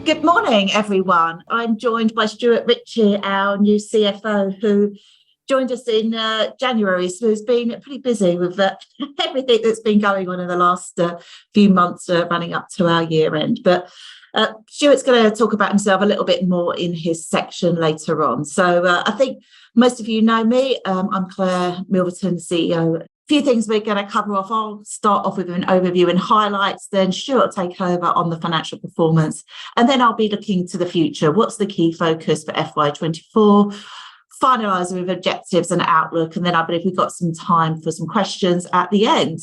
Good morning, everyone. I'm joined by Stuart Ritchie, our new CFO, who joined us in January. So he's been pretty busy with everything that's been going on in the last few months running up to our year end. But Stuart's going to talk about himself a little bit more in his section later on. So I think most of you know me. I'm Claire, Milverton CEO. Few things we're going to cover off. I'll start off with an overview and highlights, then Stuart will take over on the financial performance, and then I'll be looking to the future. What's the key focus for FY24? Finalising with objectives and outlook, and then I believe we've got some time for some questions at the end.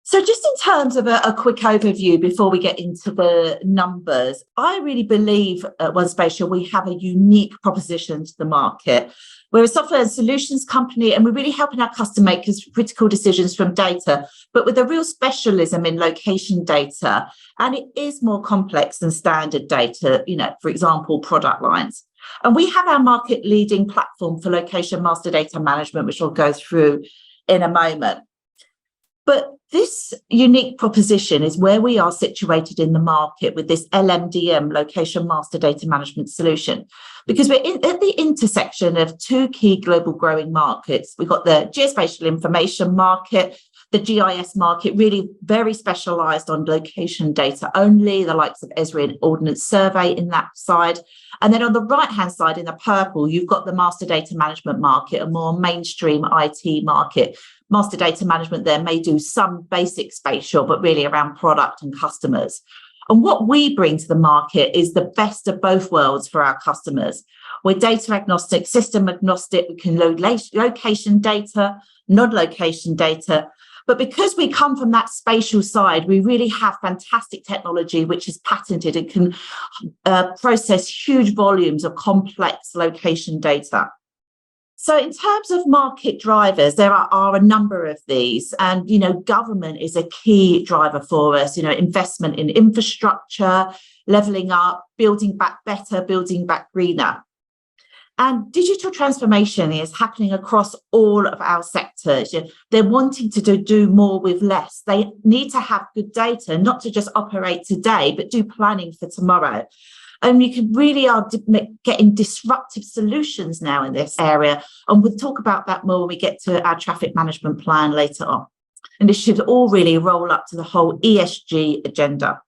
So just in terms of a quick overview before we get into the numbers, I really believe at 1Spatial we have a unique proposition to the market. We're a software and solutions company, and we're really helping our customer make critical decisions from data, but with a real specialism in location data. And it is more complex than standard data, for example, product lines. And we have our market-leading platform for location master data management, which I'll go through in a moment. But this unique proposition is where we are situated in the market with this LMDM, Location Master Data Management Solution, because we're at the intersection of two key global growing markets. We've got the geospatial information market, the GIS market, really very specialised on location data only, the likes of Esri and Ordnance Survey in that side. And then on the right-hand side in the purple, you've got the master data management market, a more mainstream IT market. Master data management there may do some basic spatial, but really around product and customers. And what we bring to the market is the best of both worlds for our customers. We're data agnostic, system agnostic. We can load location data, non-location data. But because we come from that spatial side, we really have fantastic technology which is patented and can process huge volumes of complex location data. So in terms of market drivers, there are a number of these, and, government is a key driver for us, investment in infrastructure, levelling up, building back better, building back greener. And digital transformation is happening across all of our sectors. They're wanting to do more with less. They need to have good data, not to just operate today, but do planning for tomorrow. And you can really are getting disruptive solutions now in this area. And we'll talk about that more when we get to our traffic management plan later on. And this should all really roll up to the whole ESG agenda.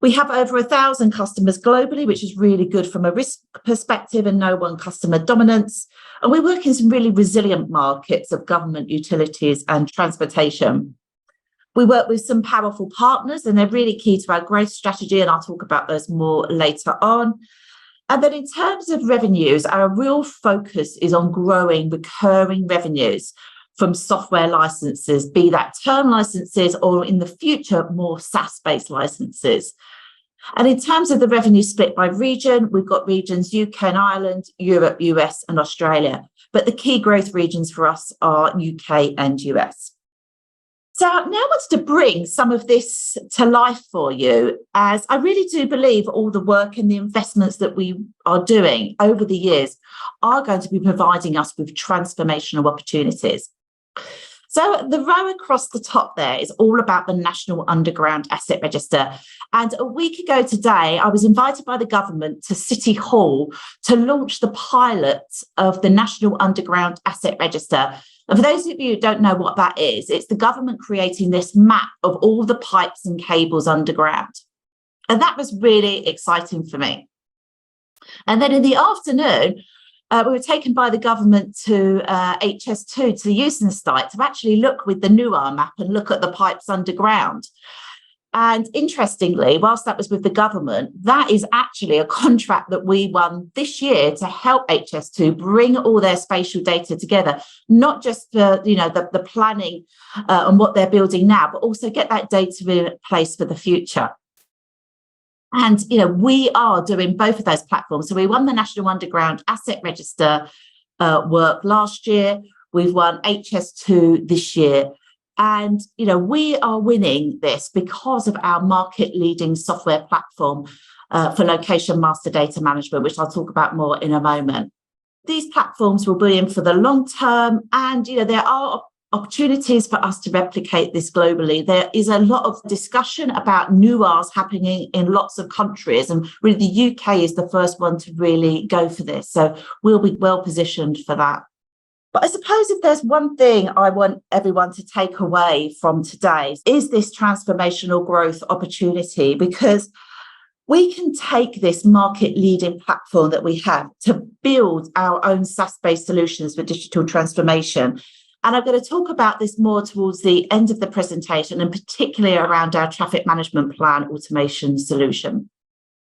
We have over 1,000 customers globally, which is really good from a risk perspective and no one customer dominance. And we work in some really resilient markets of government, utilities and transportation. We work with some powerful partners and they're really key to our growth strategy, and I'll talk about those more later on. And then in terms of revenues, our real focus is on growing recurring revenues from software licenses, be that term licenses or in the future, more SaaS-based licenses. And in terms of the revenue split by region, we've got regions UK and Ireland, Europe, US and Australia. But the key growth regions for us are UK and US. So now I wanted to bring some of this to life for you, as I really do believe all the work and the investments that we are doing over the years are going to be providing us with transformational opportunities. So the row across the top there is all about the National Underground Asset Register. And a week ago today, I was invited by the government to City Hall to launch the pilot of the National Underground Asset Register. And for those of you who don't know what that is, it's the government creating this map of all the pipes and cables underground. And that was really exciting for me. And then in the afternoon, we were taken by the government to HS2, to the Euston site, to actually look with the NUAR map and look at the pipes underground. And interestingly, whilst that was with the government, that is actually a contract that we won this year to help HS2 bring all their spatial data together, not just for the planning and what they're building now, but also get that data in place for the future. And we are doing both of those platforms. So we won the National Underground Asset Register work last year. We've won HS2 this year. And, we are winning this because of our market-leading software platform for location master data management, which I'll talk about more in a moment. These platforms will be in for the long term, and, there are opportunities for us to replicate this globally. There is a lot of discussion about new Rs happening in lots of countries, and really the UK is the first one to really go for this. So we'll be well positioned for that. But I suppose if there's one thing I want everyone to take away from today is this transformational growth opportunity, because we can take this market-leading platform that we have to build our own SaaS-based solutions for digital transformation. And I'm going to talk about this more towards the end of the presentation, and particularly around our traffic management plan automation solution.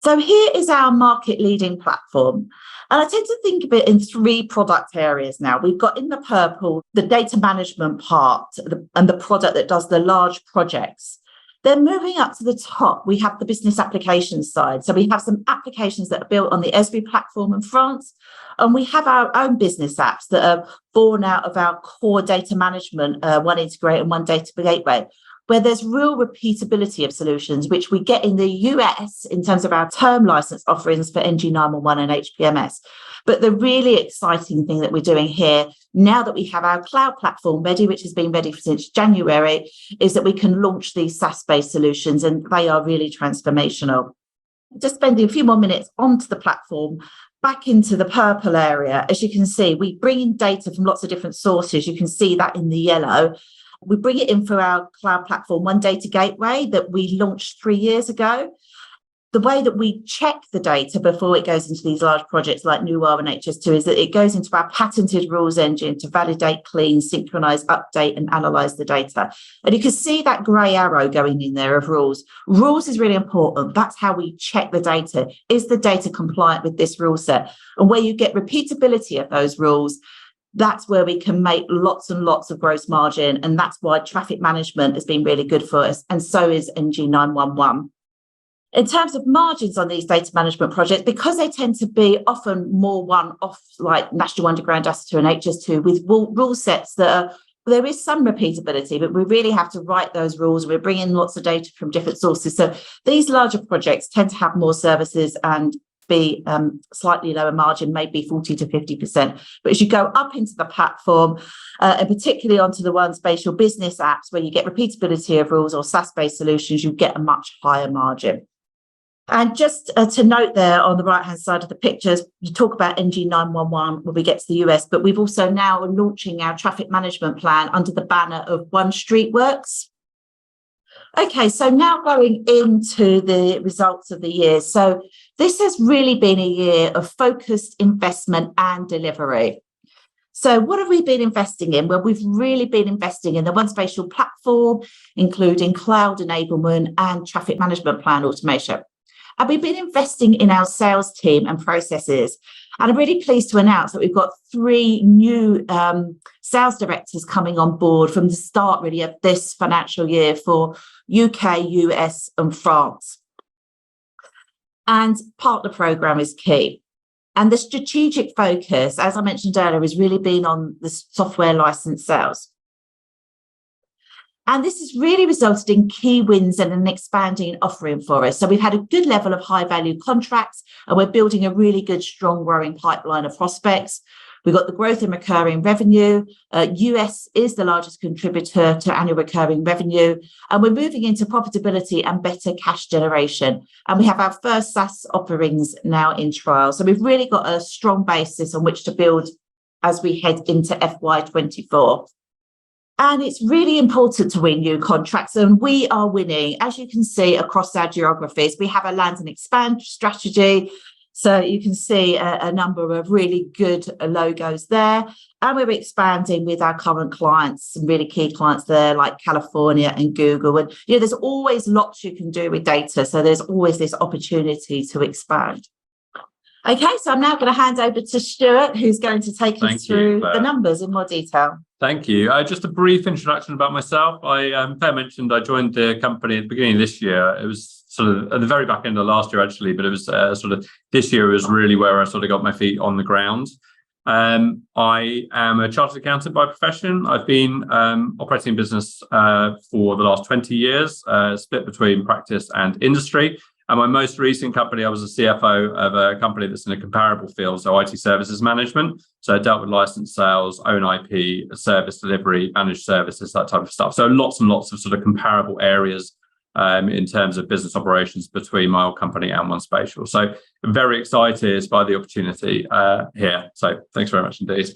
So here is our market-leading platform. And I tend to think of it in three product areas now. We've got in the purple the data management part and the product that does the large projects. Then moving up to the top, we have the business applications side. So we have some applications that are built on the ESB platform in France, and we have our own business apps that are born out of our core data management, one integrator and one data gateway, where there's real repeatability of solutions, which we get in the US in terms of our term license offerings for NG911 and HPMS. But the really exciting thing that we're doing here, now that we have our cloud platform ready, which has been ready since January, is that we can launch these SaaS-based solutions, and they are really transformational. Just spending a few more minutes onto the platform, back into the purple area. As you can see, we bring in data from lots of different sources. You can see that in the yellow. We bring it in through our cloud platform, One Data Gateway, that we launched 3 years ago. The way that we check the data before it goes into these large projects like NUR and HS2 is that it goes into our patented rules engine to validate, clean, synchronize, update, and analyze the data. And you can see that grey arrow going in there of rules. Rules is really important. That's how we check the data. Is the data compliant with this rule set? And where you get repeatability of those rules, that's where we can make lots and lots of gross margin. And that's why traffic management has been really good for us. And so is NG911. In terms of margins on these data management projects, because they tend to be often more one-off, like National Underground Asset and HS2, with rule sets that there is some repeatability, but we really have to write those rules. We're bringing lots of data from different sources. So these larger projects tend to have more services and be slightly lower margin, maybe 40 to 50%. But as you go up into the platform, and particularly onto the 1Spatial business apps, where you get repeatability of rules or SaaS-based solutions, you get a much higher margin. And just to note there on the right-hand side of the pictures, you talk about NG911 when we get to the US, but we've also now launching our traffic management plan under the banner of One Street Works. Okay, so now going into the results of the year. So this has really been a year of focused investment and delivery. So what have we been investing in? Well, we've really been investing in the 1Spatial platform, including cloud enablement and traffic management plan automation. And we've been investing in our sales team and processes. And I'm really pleased to announce that we've got 3 new sales directors coming on board from the start, really, of this financial year for UK, US, and France. And partner program is key. And the strategic focus, as I mentioned earlier, has really been on the software license sales. And this has really resulted in key wins and an expanding offering for us. So we've had a good level of high value contracts, and we're building a really good, strong, growing pipeline of prospects. We've got the growth in recurring revenue. US is the largest contributor to annual recurring revenue. And we're moving into profitability and better cash generation. And we have our first SaaS offerings now in trial. So we've really got a strong basis on which to build as we head into FY24. And it's really important to win new contracts, and we are winning, as you can see, across our geographies. We have a land and expand strategy, so you can see a number of really good logos there. And we're expanding with our current clients, some really key clients there, like California and Google. And there's always lots you can do with data, so there's always this opportunity to expand. Okay, so I'm now going to hand over to Stuart, who's going to take us through the numbers in more detail. Thank you. Just a brief introduction about myself. Claire mentioned I joined the company at the beginning of this year. It was sort of at the very back end of last year, actually, but it was sort of this year was really where I sort of got my feet on the ground. I am a chartered accountant by profession. I've been operating business for the last 20 years, split between practice and industry. And my most recent company, I was a CFO of a company that's in a comparable field, so IT services management. So I dealt with license sales, own IP, service delivery, managed services, that type of stuff. So lots and lots of sort of comparable areas in terms of business operations between my old company and 1Spatial. So very excited by the opportunity here. So thanks very much indeed.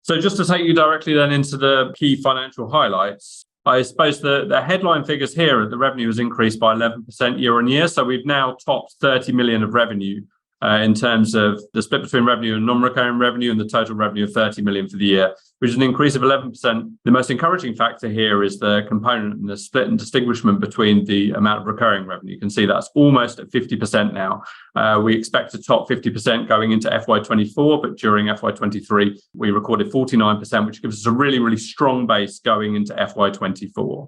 So just to take you directly then into the key financial highlights, I suppose the headline figures here, the revenue has increased by 11% year on year. So we've now topped 30 million of revenue in terms of the split between revenue and non-recurring revenue, and the total revenue of 30 million for the year, which is an increase of 11%. The most encouraging factor here is the component and the split and distinguishment between the amount of recurring revenue. You can see that's almost at 50% now. We expect to top 50% going into FY24, but during FY23, we recorded 49%, which gives us a really, really strong base going into FY24.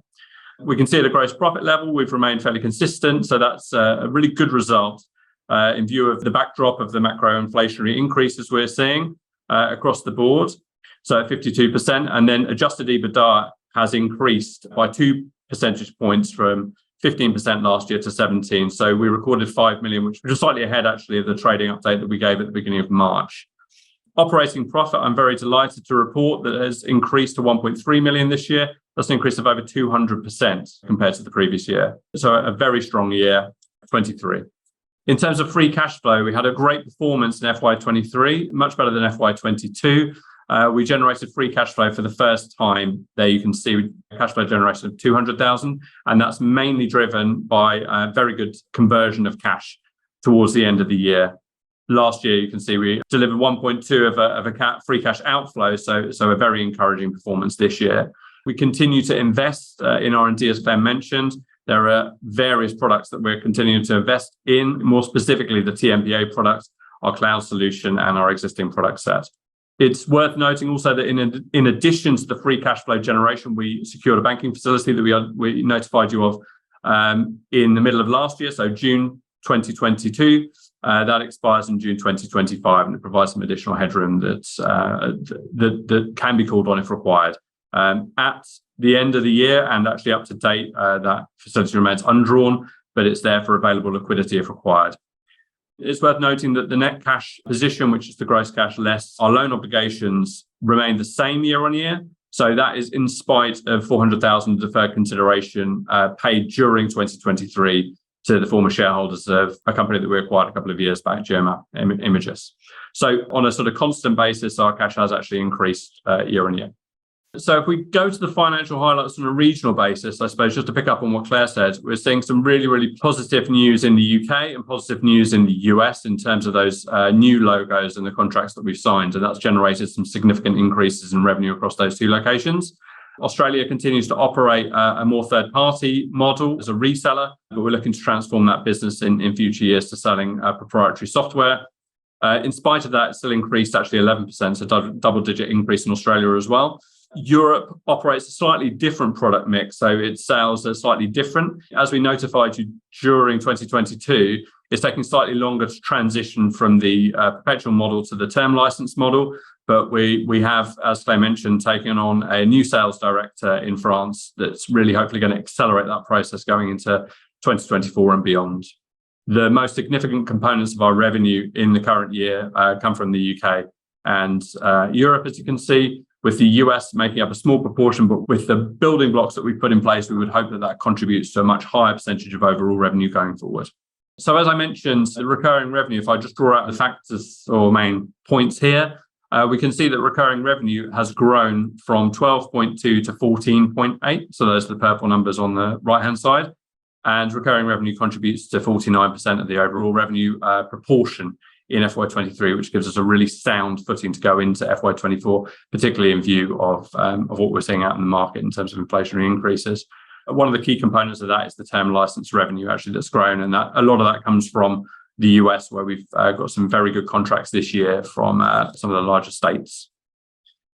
We can see at a gross profit level, we've remained fairly consistent. So that's a really good result in view of the backdrop of the macro inflationary increases we're seeing across the board. So 52%. And then adjusted EBITDA has increased by 2 percentage points from 15% last year to 17%. So we recorded 5 million, which was slightly ahead actually of the trading update that we gave at the beginning of March. Operating profit, I'm very delighted to report that has increased to 1.3 million this year. That's an increase of over 200% compared to the previous year. So a very strong year, 23. In terms of free cash flow, we had a great performance in FY23, much better than FY22. We generated free cash flow for the first time. There you can see cash flow generation of 200,000, and that's mainly driven by a very good conversion of cash towards the end of the year. Last year, you can see we delivered 1.2 of a free cash outflow, so a very encouraging performance this year. We continue to invest in R&D, as Claire mentioned. There are various products that we're continuing to invest in, more specifically the TMBA product, our cloud solution, and our existing product set. It's worth noting also that in addition to the free cash flow generation, we secured a banking facility that we notified you of in the middle of last year, so June 2022. That expires in June 2025, and it provides some additional headroom that can be called on if required. At the end of the year and actually up to date, that facility remains undrawn, but it's there for available liquidity if required. It's worth noting that the net cash position, which is the gross cash less our loan obligations, remain the same year on year. So that is in spite of 400,000 deferred consideration paid during 2023 to the former shareholders of a company that we acquired a couple of years back, Germa Images. So on a sort of constant basis, our cash has actually increased year on year. So if we go to the financial highlights on a regional basis, I suppose just to pick up on what Claire said, we're seeing some really, really positive news in the UK and positive news in the US in terms of those new logos and the contracts that we've signed. And that's generated some significant increases in revenue across those two locations. Australia continues to operate a more third-party model as a reseller, but we're looking to transform that business in future years to selling proprietary software. In spite of that, it still increased actually 11%, so double-digit increase in Australia as well. Europe operates a slightly different product mix, so its sales are slightly different. As we notified you during 2022, it's taking slightly longer to transition from the perpetual model to the term license model. But we have, as Claire mentioned, taken on a new sales director in France that's really hopefully going to accelerate that process going into 2024 and beyond. The most significant components of our revenue in the current year come from the UK and Europe, as you can see, with the US making up a small proportion, but with the building blocks that we've put in place, we would hope that that contributes to a much higher percentage of overall revenue going forward. So as I mentioned, the recurring revenue, if I just draw out the factors or main points here, we can see that recurring revenue has grown from 12.2 to 14.8. So those are the purple numbers on the right-hand side. And recurring revenue contributes to 49% of the overall revenue proportion in FY23, which gives us a really sound footing to go into FY24, particularly in view of what we're seeing out in the market in terms of inflationary increases. One of the key components of that is the term license revenue actually that's grown, and that a lot of that comes from the US, where we've got some very good contracts this year from some of the larger states.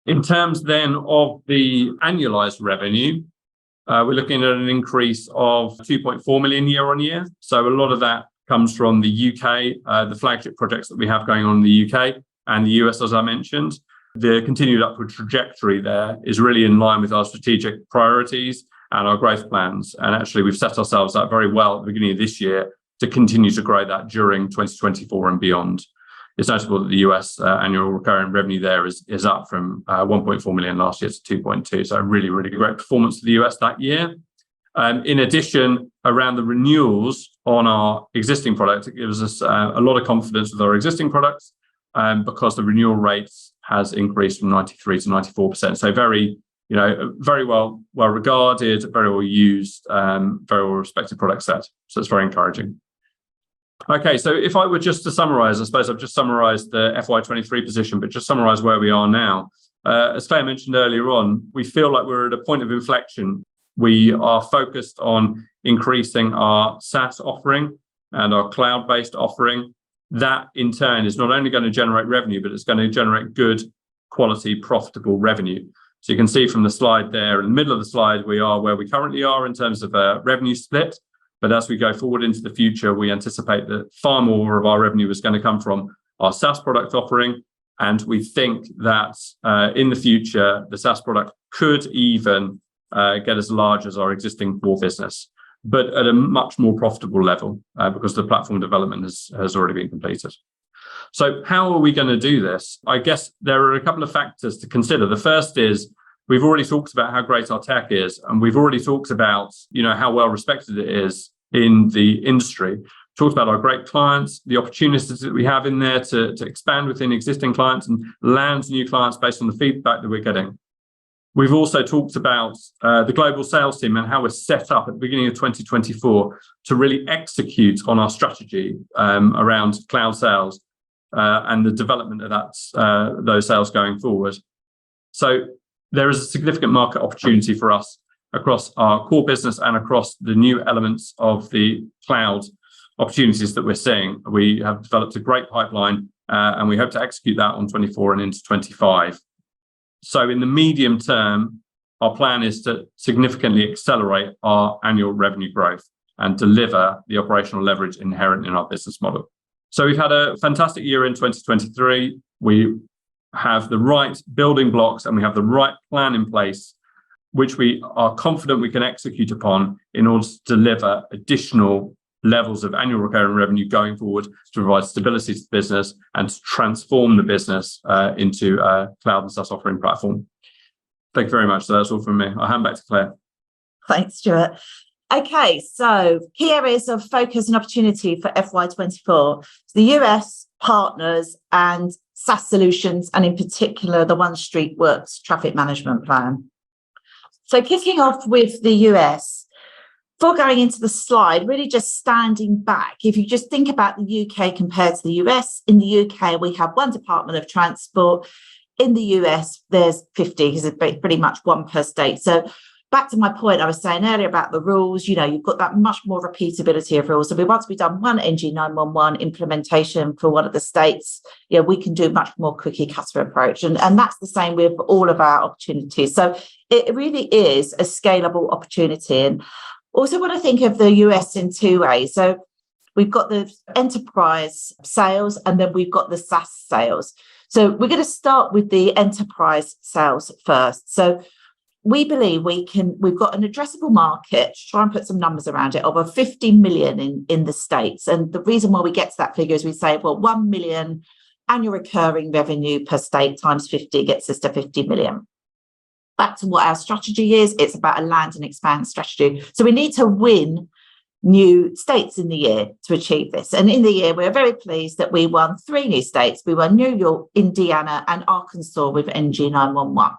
In terms then of the annualized revenue, we're looking at an increase of 2.4 million year on year. So a lot of that comes from the UK, the flagship projects that we have going on in the UK and the US, as I mentioned. The continued upward trajectory there is really in line with our strategic priorities and our growth plans. And actually, we've set ourselves up very well at the beginning of this year to continue to grow that during 2024 and beyond. It's notable that the US annual recurring revenue there is up from 1.4 million last year to 2.2. So really, really great performance for the US that year. In addition, around the renewals on our existing products, it gives us a lot of confidence with our existing products because the renewal rates has increased from 93 to 94%. So very well regarded, very well used, very well respected product set. So it's very encouraging. Okay, so if I were just to summarize, I suppose I've just summarized the FY23 position, but just summarize where we are now. As Faye mentioned earlier on, we feel like we're at a point of inflection. We are focused on increasing our SaaS offering and our cloud-based offering. That in turn is not only going to generate revenue, but it's going to generate good quality, profitable revenue. So you can see from the slide there, in the middle of the slide, we are where we currently are in terms of a revenue split. But as we go forward into the future, we anticipate that far more of our revenue is going to come from our SaaS product offering. And we think that in the future, the SaaS product could even get as large as our existing core business, but at a much more profitable level because the platform development has already been completed. So how are we going to do this? I guess there are a couple of factors to consider. The first is we've already talked about how great our tech is, and we've already talked about how well respected it is in the industry. Talked about our great clients, the opportunities that we have in there to expand within existing clients and land new clients based on the feedback that we're getting. We've also talked about the global sales team and how we're set up at the beginning of 2024 to really execute on our strategy around cloud sales and the development of those sales going forward. So there is a significant market opportunity for us across our core business and across the new elements of the cloud opportunities that we're seeing. We have developed a great pipeline and we hope to execute that on 24 and into 25. So in the medium term, our plan is to significantly accelerate our annual revenue growth and deliver the operational leverage inherent in our business model. So we've had a fantastic year in 2023. We have the right building blocks and we have the right plan in place, which we are confident we can execute upon in order to deliver additional levels of annual recurring revenue going forward to provide stability to the business and to transform the business into a cloud and SaaS offering platform. Thank you very much. So that's all from me. I'll hand back to Claire. Thanks, Stuart. Okay, so key areas of focus and opportunity for FY24. The US, partners and SaaS Solutions, and in particular, the One Street Works traffic management plan. So kicking off with the US, before going into the slide, really just standing back, if you just think about the UK compared to the US, in the UK, we have one Department of Transport. In the US, there's 50, because it's pretty much one per state. So back to my point I was saying earlier about the rules, you've got that much more repeatability of rules. So once we've done one NG911 implementation for one of the states, we can do much more cookie cutter approach. And that's the same with all of our opportunities. So it really is a scalable opportunity. And also want to think of the US in two ways. So we've got the enterprise sales and then we've got the SaaS sales. So we're going to start with the enterprise sales first. So we believe we've got an addressable market, to try and put some numbers around it, of 50 million in the States. And the reason why we get to that figure is we say, well, 1 million annual recurring revenue per state times 50 gets us to 50 million. Back to what our strategy is, it's about a land and expand strategy. So we need to win new states in the year to achieve this. And in the year, we're very pleased that we won 3 new states. We won New York, Indiana, and Arkansas with NG911.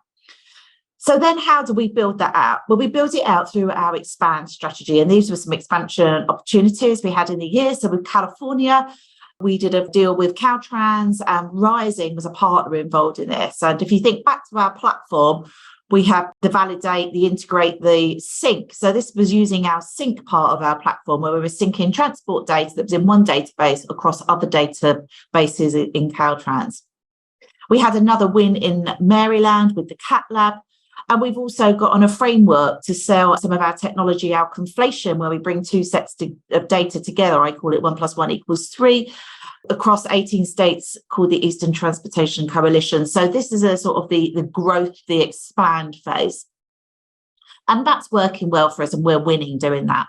So then how do we build that out? Well, we build it out through our expand strategy. And these were some expansion opportunities we had in the year. So with California, we did a deal with Caltrans, and Rising was a partner involved in this. And if you think back to our platform, we have the validate, the integrate, the sync. So this was using our sync part of our platform where we were syncing transport data that was in one database across other databases in Caltrans. We had another win in Maryland with the Cat Lab. And we've also got on a framework to sell some of our technology, our conflation, where we bring 2 sets of data together. I call it 1 + 1 = 3. Across 18 states, called the Eastern Transportation Coalition. So this is a sort of the growth, the expand phase. And that's working well for us, and we're winning doing that.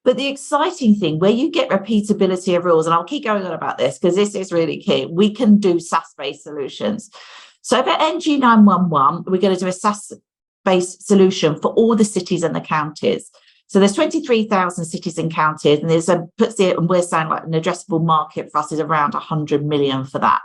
But the exciting thing where you get repeatability of rules, and I'll keep going on about this because this is really key, we can do SaaS-based solutions. So for NG911, we're going to do a SaaS-based solution for all the cities and the counties. So there's 23,000 cities and counties, and and we're saying like an addressable market for us is around 100 million for that.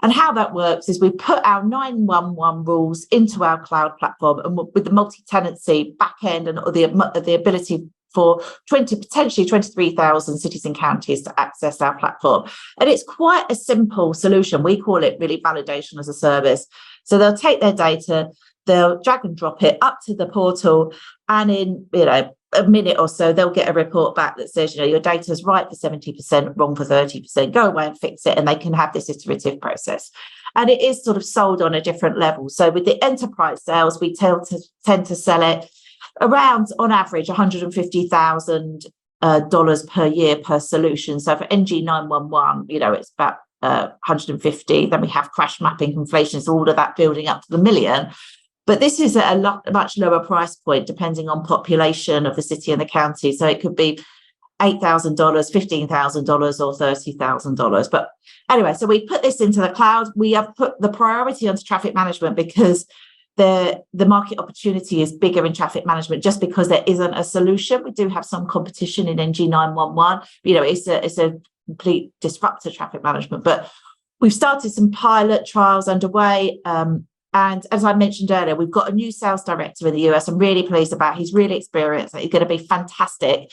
And how that works is we put our 911 rules into our cloud platform, and with the multi-tenancy backend and the ability for potentially 23,000 cities and counties to access our platform. And it's quite a simple solution. We call it really validation as a service. So they'll take their data, they'll drag and drop it up to the portal, and in a minute or so, they'll get a report back that says, your data's right for 70%, wrong for 30%, go away and fix it, and they can have this iterative process. And it is sort of sold on a different level. So with the enterprise sales, we tend to sell it around, on average, $150,000 per year per solution. So for NG911, it's about 150. Then we have crash mapping, inflation, so all of that building up to the million. But this is at a much lower price point, depending on population of the city and the county. So it could be $8,000, $15,000, or $30,000. But anyway, so we put this into the cloud. We have put the priority onto traffic management because the market opportunity is bigger in traffic management, just because there isn't a solution. We do have some competition in NG911. It's a complete disruptor traffic management. But we've started some pilot trials underway. And as I mentioned earlier, we've got a new sales director in the US. I'm really pleased about. He's really experienced. He's going to be fantastic.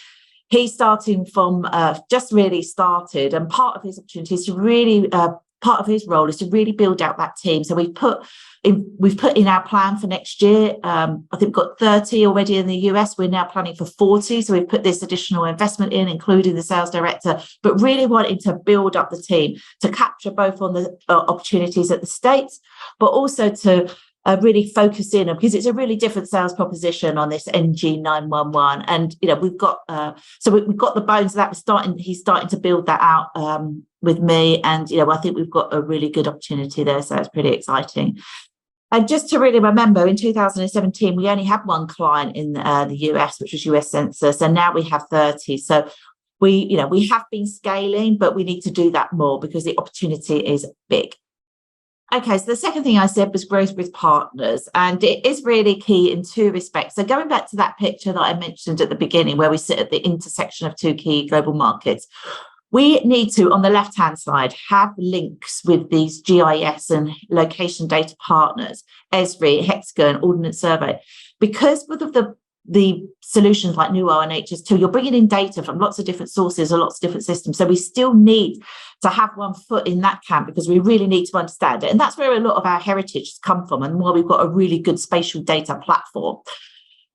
He's starting from just really started, and part of his opportunity is to really part of his role is to really build out that team. So we've put in our plan for next year. I think we've got 30 already in the US. We're now planning for 40. So we've put this additional investment in, including the sales director, but really wanting to build up the team to capture both on the opportunities at the States, but also to really focus in, because it's a really different sales proposition on this NG911. And we've got we've got the bones of that. He's starting to build that out with me, and I think we've got a really good opportunity there. So it's pretty exciting. And just to really remember, in 2017 we only had one client in the US, which was US Census, and now we have 30. So we have been scaling, but we need to do that more because the opportunity is big. Okay, so the second thing I said was growth with partners, and it is really key in two respects. So going back to that picture that I mentioned at the beginning, where we sit at the intersection of two key global markets, we need to, on the left-hand side, have links with these GIS and location data partners, Esri, Hexagon, Ordnance Survey, because with the solutions like Nuo and HS2, you're bringing in data from lots of different sources or lots of different systems. So we still need to have one foot in that camp because we really need to understand it. And that's where a lot of our heritage has come from, and why we've got a really good spatial data platform.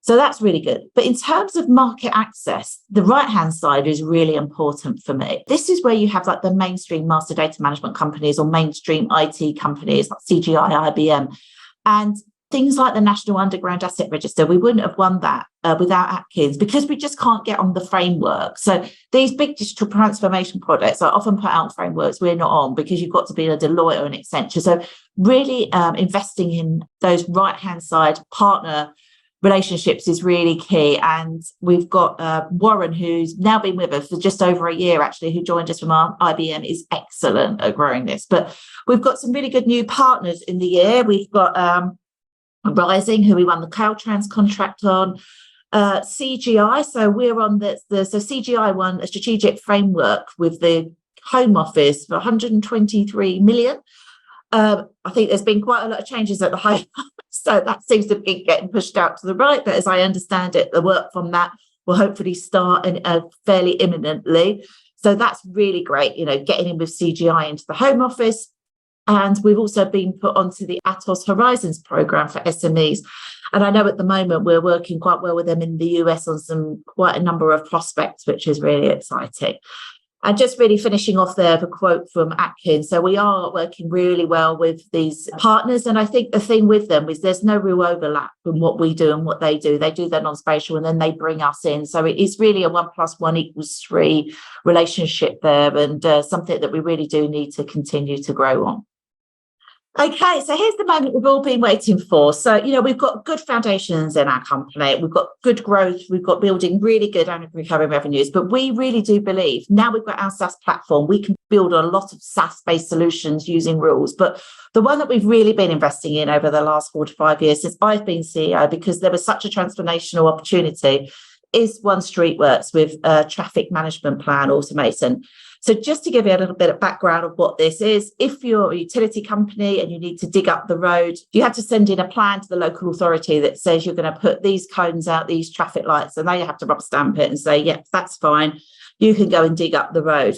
So that's really good. But in terms of market access, the right-hand side is really important for me. This is where you have like the mainstream master data management companies or mainstream IT companies like CGI, IBM, and things like the National Underground Asset Register. We wouldn't have won that without Atkins, because we just can't get on the framework. So these big digital transformation projects are often put out frameworks we're not on, because you've got to be a Deloitte or an Accenture. So really investing in those right-hand side partner relationships is really key. And we've got Warren, who's now been with us for just over a year, actually, who joined us from our IBM, is excellent at growing this. But we've got some really good new partners in the year. We've got Rising, who we won the Caltrans contract on, CGI. So we're on so CGI won a strategic framework with the Home Office for 123 million. I think there's been quite a lot of changes at the Home Office, so that seems to be getting pushed out to the right. But as I understand it, the work from that will hopefully start fairly imminently. So that's really great, getting in with CGI into the Home Office. And we've also been put onto the Atos Horizons program for SMEs. And I know at the moment we're working quite well with them in the US on quite a number of prospects, which is really exciting. And just really finishing off there, the quote from Atkins. So we are working really well with these partners. And I think the thing with them is there's no real overlap in what we do and what they do. They do their non-spatial and then they bring us in. So it is really a 1 + 1 = 3 relationship there, and something that we really do need to continue to grow on. Okay, so here's the moment we've all been waiting for. So, we've got good foundations in our company. We've got good growth. We've got building really good annual recurring revenues. But we really do believe now we've got our SaaS platform, we can build a lot of SaaS-based solutions using rules. But the one that we've really been investing in over the last 4 to 5 years since I've been CEO, because there was such a transformational opportunity, is 1Streetworks with traffic management plan automation. So just to give you a little bit of background of what this is, if you're a utility company and you need to dig up the road, you have to send in a plan to the local authority that says you're going to put these cones out, these traffic lights, and they have to rubber stamp it and say, yeah, that's fine. You can go and dig up the road.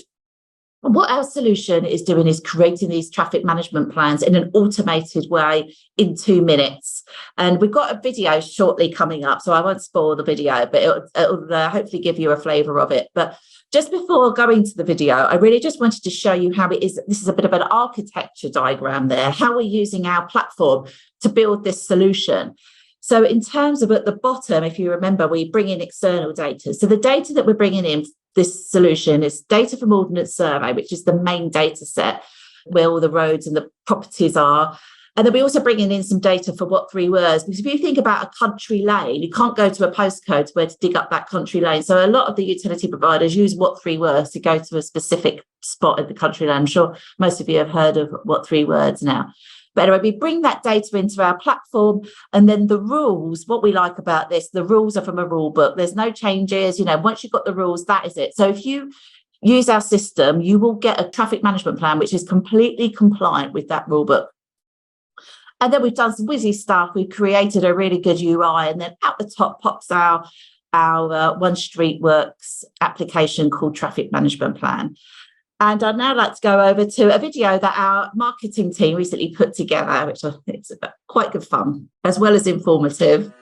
And what our solution is doing is creating these traffic management plans in an automated way in 2 minutes. And we've got a video shortly coming up, so I won't spoil the video, but it'll hopefully give you a flavour of it. But just before going to the video, I really just wanted to show you how it is. This is a bit of an architecture diagram there, how we're using our platform to build this solution. So in terms of at the bottom, if you remember, we bring in external data. So the data that we're bringing in this solution is data from Ordnance Survey, which is the main data set where all the roads and the properties are. And then we also bring in some data for what 3 words, because if you think about a country lane, you can't go to a postcode where to dig up that country lane. So a lot of the utility providers use what 3 words to go to a specific spot in the country lane. I'm sure most of you have heard of what 3 words now. But anyway, we bring that data into our platform, and then the rules, what we like about this, the rules are from a rule book. There's no changes. Once you've got the rules, that is it. So if you use our system, you will get a traffic management plan, which is completely compliant with that rule book. And then we've done some whizzy stuff. We've created a really good UI, and then at the top pops our 1Streetworks application called Traffic Management Plan. And I'd now like to go over to a video that our marketing team recently put together, which I think is quite good fun, as well as informative.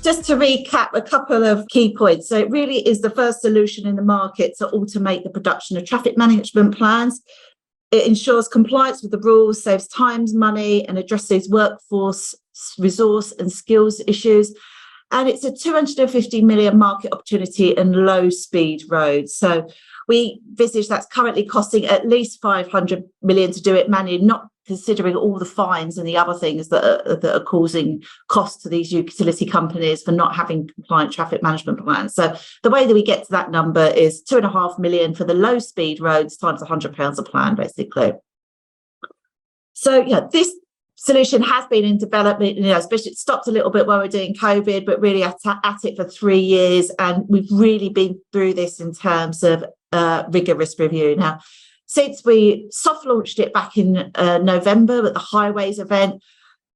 Just to recap a couple of key points. So it really is the first solution in the market to automate the production of traffic management plans. It ensures compliance with the rules, saves time, money, and addresses workforce, resource and skills issues. And it's a 250 million market opportunity in low-speed roads. So we envisage that's currently costing at least 500 million to do it manually, not considering all the fines and the other things that are causing costs to these utility companies for not having compliant traffic management plans. So the way that we get to that number is 2.5 million for the low-speed roads times £100 a plan, basically. So yeah, this solution has been in development, especially it stopped a little bit while we're doing COVID, but really at it for 3 years. And we've really been through this in terms of rigorous review. Now, since we soft launched it back in November at the Highways event,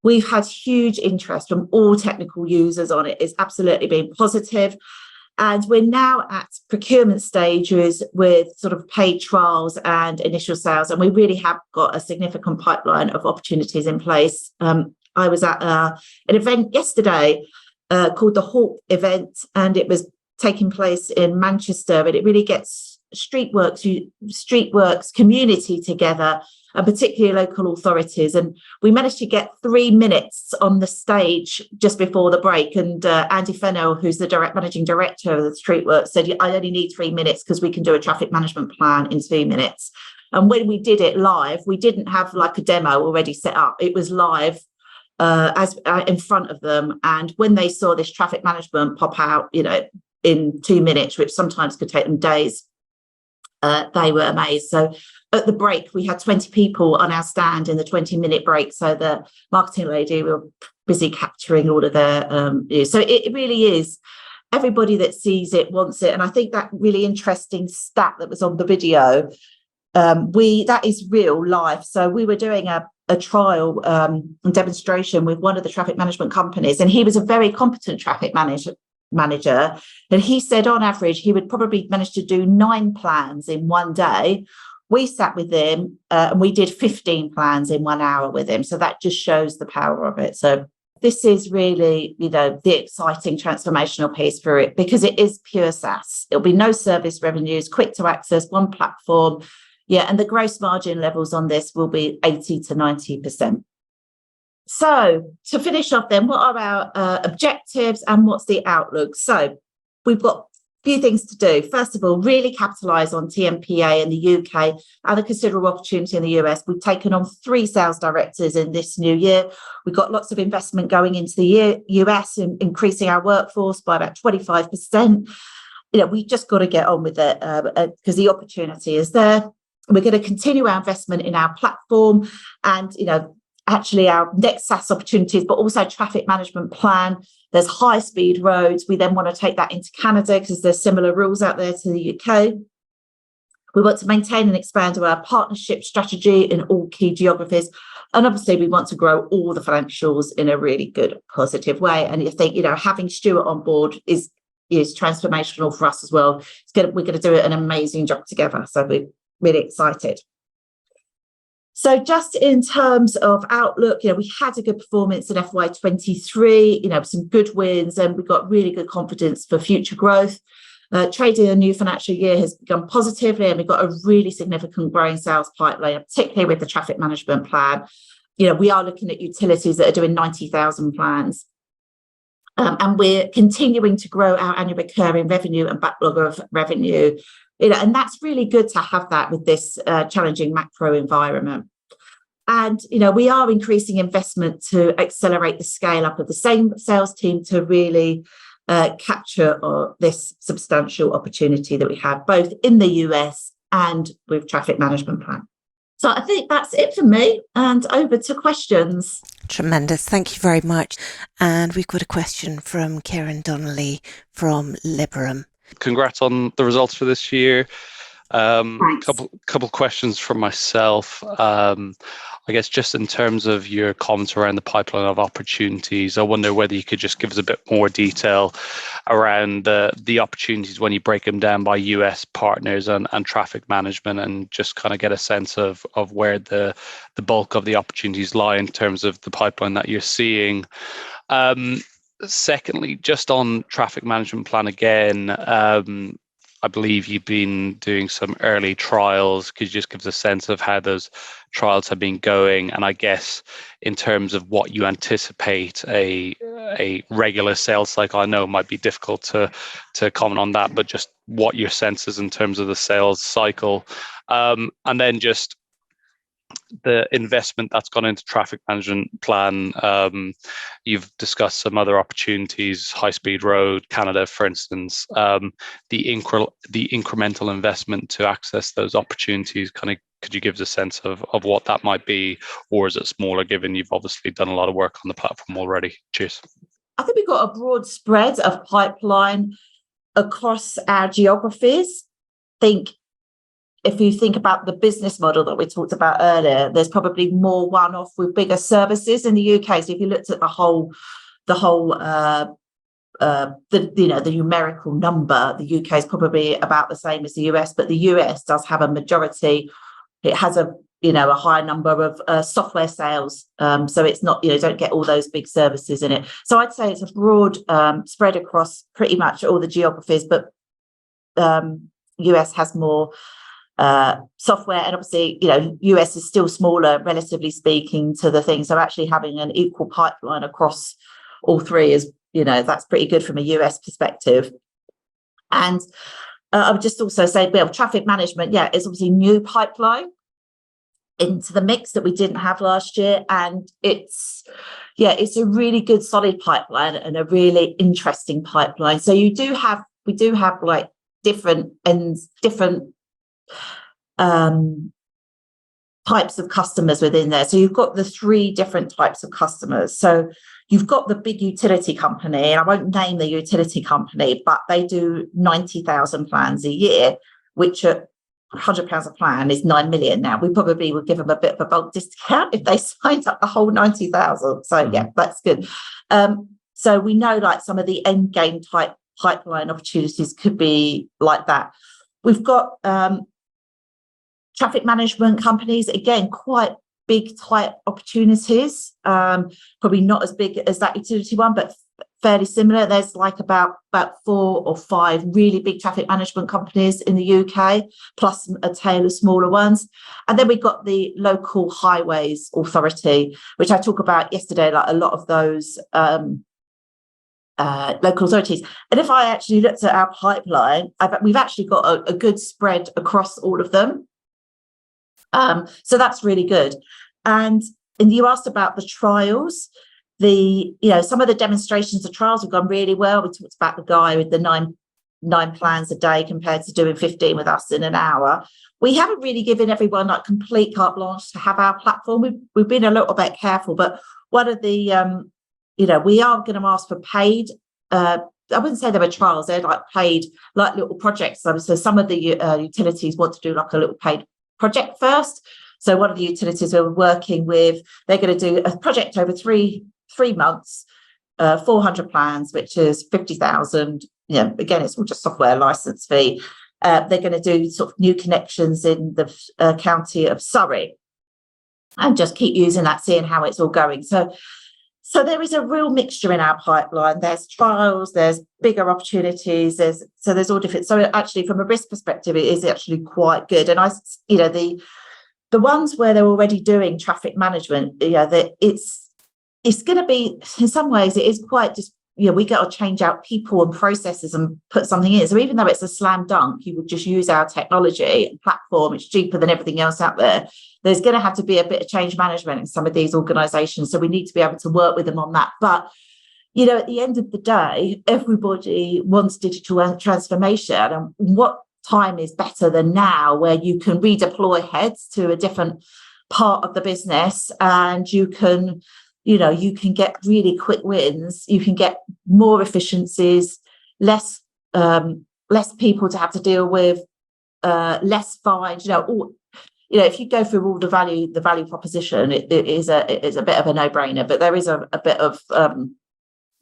we've had huge interest from all technical users on it. It's absolutely been positive. And we're now at procurement stages with sort of paid trials and initial sales. And we really have got a significant pipeline of opportunities in place. I was at an event yesterday called the Hawk event, and it was taking place in Manchester. And it really gets streetworks community together, and particularly local authorities. And we managed to get 3 minutes on the stage just before the break. And Andy Fennell, who's the managing director of the streetworks, said, I only need 3 minutes because we can do a traffic management plan in 3 minutes. And when we did it live, we didn't have like a demo already set up. It was live in front of them. And when they saw this traffic management pop out, in 2 minutes, which sometimes could take them days, they were amazed. So at the break, we had 20 people on our stand in the 20-minute break. So the marketing lady, we were busy capturing all of their so it really is, everybody that sees it wants it. And I think that really interesting stat that was on the video, that is real life. So we were doing a trial and demonstration with one of the traffic management companies, and he was a very competent traffic manager. And he said on average, he would probably manage to do 9 plans in one day. We sat with him and we did 15 plans in 1 hour with him. So that just shows the power of it. So this is really, the exciting transformational piece for it, because it is pure SaaS. It'll be no service revenues, quick to access, one platform. Yeah, and the gross margin levels on this will be 80 to 90%. So to finish off then, what are our objectives and what's the outlook? So we've got few things to do. First of all, really capitalise on TMPA in the UK and the considerable opportunity in the US. We've taken on 3 sales directors in this new year. We've got lots of investment going into the US, increasing our workforce by about 25%. We just got to get on with it because the opportunity is there. We're going to continue our investment in our platform and, actually our next SaaS opportunities, but also traffic management plan. There's high-speed roads. We then want to take that into Canada because there's similar rules out there to the UK. We want to maintain and expand our partnership strategy in all key geographies. And obviously, we want to grow all the financials in a really good, positive way. And you think, having Stuart on board is transformational for us as well. We're going to do an amazing job together. So we're really excited. So just in terms of outlook, we had a good performance in FY23, some good wins, and we've got really good confidence for future growth. Trading a new financial year has begun positively, and we've got a really significant growing sales pipeline, particularly with the traffic management plan. We are looking at utilities that are doing 90,000 plans. And we're continuing to grow our annual recurring revenue and backlog of revenue. And that's really good to have that with this challenging macro environment. And, we are increasing investment to accelerate the scale up of the same sales team to really capture this substantial opportunity that we have both in the US and with traffic management plan. So I think that's it for me, and over to questions. Tremendous. Thank you very much. And we've got a question from Kieran Donnelly from Liberum. Congrats on the results for this year. Couple questions from myself. I guess just in terms of your comments around the pipeline of opportunities, I wonder whether you could just give us a bit more detail around the opportunities when you break them down by US partners and traffic management, and just kind of get a sense of where the bulk of the opportunities lie in terms of the pipeline that you're seeing. Secondly, just on traffic management plan again, I believe you've been doing some early trials. Could you just give us a sense of how those trials have been going? And I guess in terms of what you anticipate a regular sales cycle, I know it might be difficult to comment on that, but just what your sense is in terms of the sales cycle. And then just the investment that's gone into traffic management plan. You've discussed some other opportunities, high-speed road, Canada, for instance. The incremental investment to access those opportunities, could you give us a sense of what that might be, or is it smaller, given you've obviously done a lot of work on the platform already? Cheers. I think we've got a broad spread of pipeline across our geographies. If you think about the business model that we talked about earlier, there's probably more one-off with bigger services in the UK. So if you looked at the numerical number, the UK is probably about the same as the US, but the US does have a majority. It has a high number of software sales. So it's not, don't get all those big services in it. So I'd say it's a broad spread across pretty much all the geographies, but US has more software, and obviously, US is still smaller, relatively speaking, to the thing. So actually having an equal pipeline across all three is, that's pretty good from a US perspective. And I would just also say, traffic management, it's obviously new pipeline into the mix that we didn't have last year, and it's a really good solid pipeline and a really interesting pipeline. So we do have like different types of customers within there. So you've got the 3 different types of customers. So you've got the big utility company, and I won't name the utility company, but they do 90,000 plans a year, which at £100 a plan is 9 million. Now, we probably would give them a bit of a bulk discount if they signed up the whole 90,000. So that's good. So we know like some of the end game type pipeline opportunities could be like that. We've got traffic management companies, again, quite big type opportunities, probably not as big as that utility one, but fairly similar. There's like about 4 or 5 really big traffic management companies in the UK, plus a tail of smaller ones. And then we've got the local highways authority, which I talked about yesterday, like a lot of those local authorities. And if I actually looked at our pipeline, we've actually got a good spread across all of them. So that's really good. And you asked about the trials. Some of the demonstrations of trials have gone really well. We talked about the guy with the nine plans a day compared to doing 15 with us in an hour. We haven't really given everyone like complete carte blanche to have our platform. We've been a little bit careful, but one of the we are going to ask for paid. I wouldn't say they were trials; they're like paid, like little projects. So some of the utilities want to do like a little paid project first. So one of the utilities we're working with, they're going to do a project over three months, 400 plans, which is 50,000. Again, it's all just software license fee. They're going to do sort of new connections in the county of Surrey, and just keep using that, seeing how it's all going. So there is a real mixture in our pipeline. There's trials, there's bigger opportunities, there's all different. So actually, from a risk perspective, it is actually quite good. And the ones where they're already doing traffic management, it's going to be, in some ways, it is quite just, we got to change out people and processes and put something in. So even though it's a slam dunk, you would just use our technology and platform, it's cheaper than everything else out there. There's going to have to be a bit of change management in some of these organisations. So we need to be able to work with them on that. But, at the end of the day, everybody wants digital transformation. And what time is better than now, where you can redeploy heads to a different part of the business, and you can get really quick wins. You can get more efficiencies, less people to have to deal with, less fines. If you go through all the value proposition, it is a bit of a no-brainer. But there is a bit of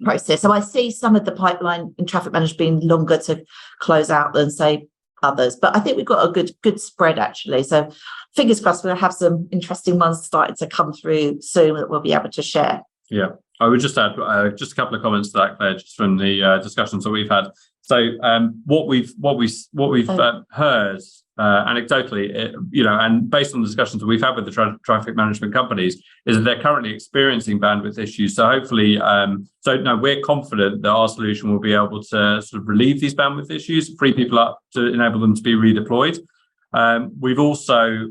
process. So I see some of the pipeline in traffic management being longer to close out than, say, others. But I think we've got a good spread, actually. So fingers crossed, we'll have some interesting ones starting to come through soon that we'll be able to share. Yeah, I would just add just a couple of comments to that, Claire, just from the discussions that we've had. So what we've heard anecdotally, and based on the discussions that we've had with the traffic management companies, is that they're currently experiencing bandwidth issues. So hopefully, we're confident that our solution will be able to sort of relieve these bandwidth issues, free people up to enable them to be redeployed. We've also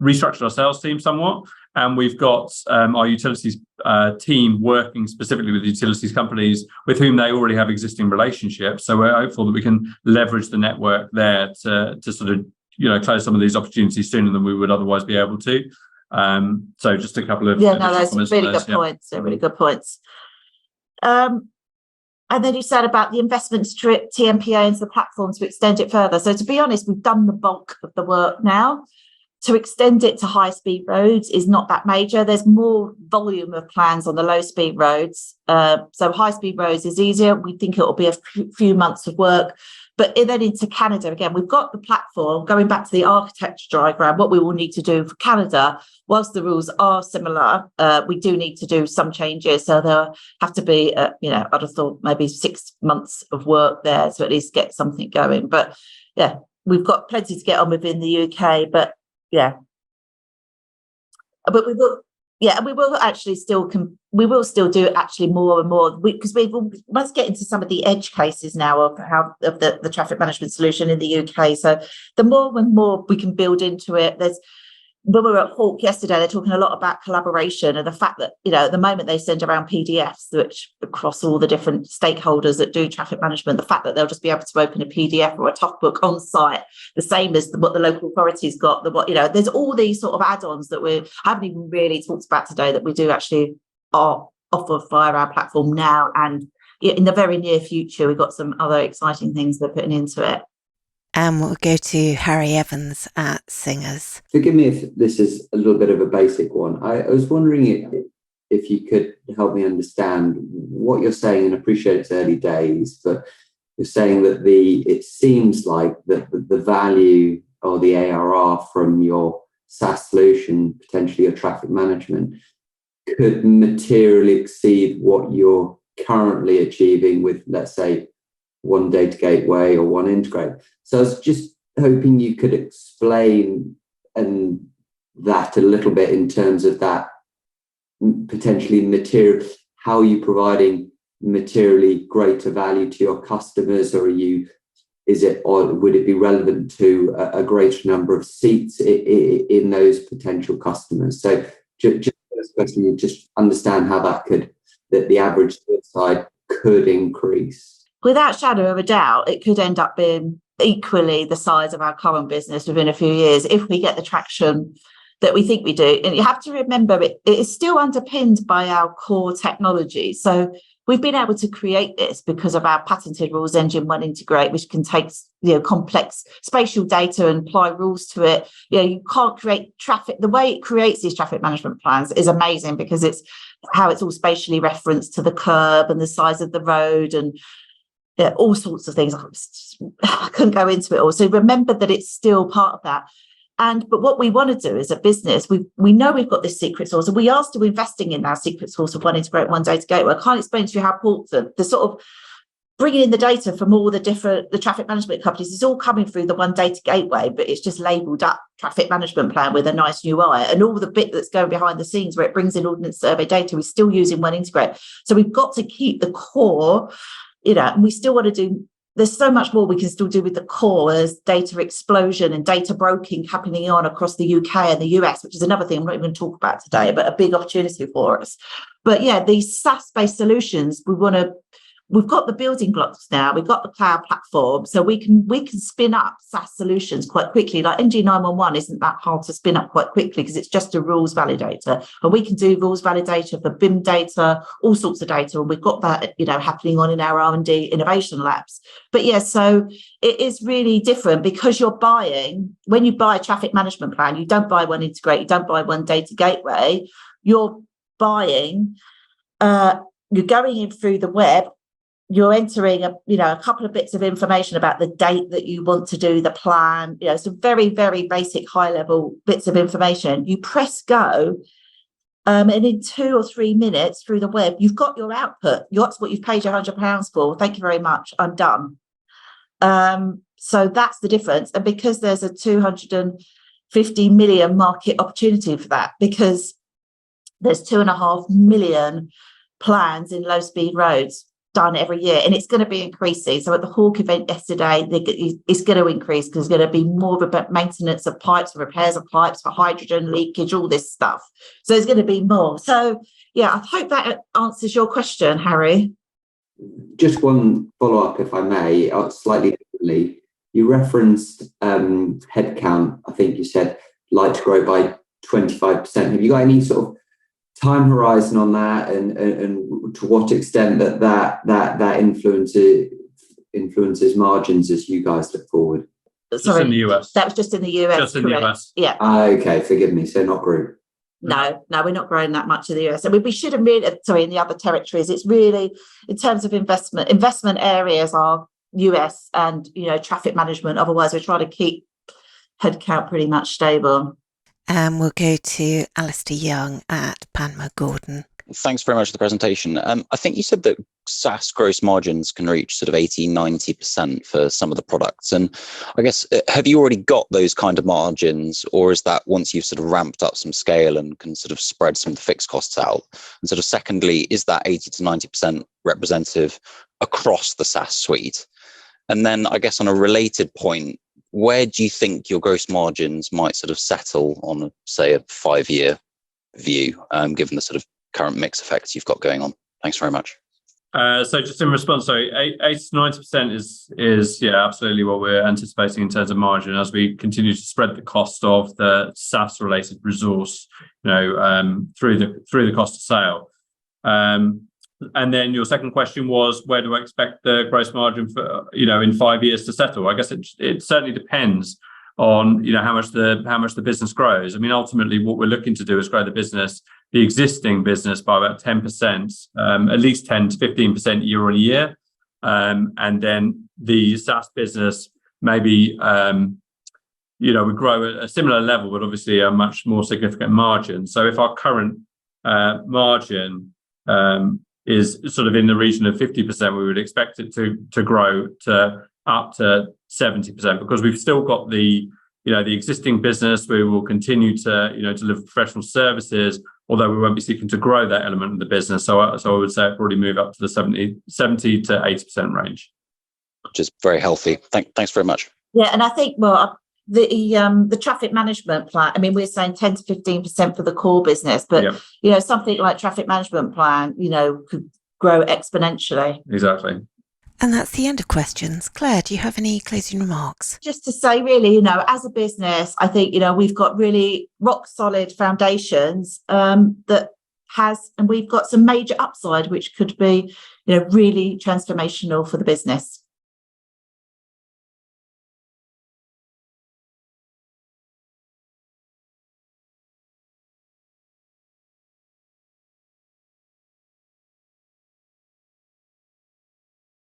restructured our sales team somewhat, and we've got our utilities team working specifically with utilities companies with whom they already have existing relationships. So we're hopeful that we can leverage the network there to sort of close some of these opportunities sooner than we would otherwise be able to. So just a couple of those really good points. They're really good points. And then you said about the investment to TMPA into the platform to extend it further. So to be honest, we've done the bulk of the work now. To extend it to high-speed roads is not that major. There's more volume of plans on the low-speed roads. So high-speed roads is easier. We think it will be a few months of work. But then into Canada, again, we've got the platform, going back to the architecture diagram, what we will need to do for Canada, whilst the rules are similar, we do need to do some changes. So there have to be, I'd have thought maybe 6 months of work there to at least get something going. But yeah, we've got plenty to get on with in the UK, but yeah. But we will. Yeah, and we will still do actually more and more, because we must get into some of the edge cases now of the traffic management solution in the UK. So the more and more we can build into it, when we were at Hawk yesterday, they're talking a lot about collaboration and the fact that, at the moment they send around PDFs, which across all the different stakeholders that do traffic management, the fact that they'll just be able to open a PDF or a top book on site, the same as what the local authorities got, there's all these sort of add-ons that we haven't even really talked about today that we do actually offer via our platform now. And in the very near future, we've got some other exciting things they're putting into it. And we'll go to Harry Evans at Singers. Forgive me if this is a little bit of a basic one. I was wondering if you could help me understand what you're saying, and appreciate it's early days, but you're saying that it seems like that the value or the ARR from your SaaS solution, potentially your traffic management, could materially exceed what you're currently achieving with, let's say, one data gateway or one integrate. So I was just hoping you could explain that a little bit in terms of that potentially material, how are you providing materially greater value to your customers, or would it be relevant to a greater number of seats in those potential customers? So just question, just understand how that the average side could increase. Without shadow of a doubt, it could end up being equally the size of our current business within a few years if we get the traction that we think we do. And you have to remember, it is still underpinned by our core technology. So we've been able to create this because of our patented rules engine, 1Integrate, which can take complex spatial data and apply rules to it. You can't create traffic. The way it creates these traffic management plans is amazing, because it's how it's all spatially referenced to the curb and the size of the road and all sorts of things. I couldn't go into it all. So remember that it's still part of that. But what we want to do as a business, we know we've got this secret sauce, and we are still investing in our secret sauce of 1Integrate, one data gateway. I can't explain to you how important the sort of bringing in the data from all the traffic management companies is all coming through the one data gateway, but it's just labelled up traffic management plan with a nice UI, and all the bit that's going behind the scenes where it brings in ordnance survey data, we're still using 1Integrate. So we've got to keep the core. And we still want to do, there's so much more we can still do with the core. There's data explosion and data broking happening on across the UK and the US, which is another thing I'm not even going to talk about today, but a big opportunity for us. But yeah, these SaaS-based solutions, we've got the building blocks now, we've got the cloud platform, so we can spin up SaaS solutions quite quickly. Like NG911 isn't that hard to spin up quite quickly because it's just a rules validator, and we can do rules validator for BIM data, all sorts of data, and we've got that happening on in our R&D innovation labs. But yeah, so it is really different, because when you buy a traffic management plan, you don't buy 1Integrate, you don't buy one data gateway, you're buying, you're going in through the web, you're entering a couple of bits of information about the date that you want to do the plan, some very, very basic high level bits of information. You press go, and in 2 or 3 minutes through the web, you've got your output. That's what you've paid your £100 for. Thank you very much. I'm done. So that's the difference. And because there's a 250 million market opportunity for that, because there's 2.5 million plans in low speed roads done every year, and it's going to be increasing. So at the Hawk event yesterday, it's going to increase, because there's going to be more about maintenance of pipes, repairs of pipes for hydrogen leakage, all this stuff. So there's going to be more. So yeah, I hope that answers your question, Harry. Just one follow-up, if I may, slightly differently. You referenced headcount. I think you said like to grow by 25%. Have you got any sort of time horizon on that, and to what extent that influences margins as you guys look forward? Just in the US. That was just in the US. Just in the US. Yeah. Okay, forgive me. So not group. No, we're not growing that much in the US. And we should have really, in the other territories, it's really, in terms of investment areas are US and, traffic management. Otherwise, we're trying to keep headcount pretty much stable. And we'll go to Alistair Young at Panmure Gordon. Thanks very much for the presentation. I think you said that SaaS gross margins can reach sort of 80-90% for some of the products. And I guess, have you already got those kind of margins, or is that once you've sort of ramped up some scale and can sort of spread some of the fixed costs out? And sort of secondly, is that 80-90% representative across the SaaS suite? And then I guess on a related point, where do you think your gross margins might sort of settle on, say, a 5-year view, given the sort of current mix effects you've got going on? Thanks very much. So just in response, 80-90% is absolutely what we're anticipating in terms of margin as we continue to spread the cost of the SaaS related resource, through the cost of sale. And then your second question was, where do I expect the gross margin for, in 5 years to settle? I guess it certainly depends on, how much the business grows. I mean, ultimately what we're looking to do is grow the existing business by about 10%, at least 10 to 15% year on year. And then the SaaS business maybe, we grow at a similar level, but obviously a much more significant margin. So if our current margin is sort of in the region of 50%, we would expect it to grow to up to 70%, because we've still got the existing business. We will continue to, deliver professional services, although we won't be seeking to grow that element of the business. So I would say it'd probably move up to the 70 to 80% range. Which is very healthy. Thanks very much. Yeah, and I think, the traffic management plan, I mean, we're saying 10 to 15% for the core business, but, something like traffic management plan, could grow exponentially. Exactly. And that's the end of questions. Claire, do you have any closing remarks? Just to say, really, as a business, I think, we've got really rock solid foundations and we've got some major upside, which could be, really transformational for the business.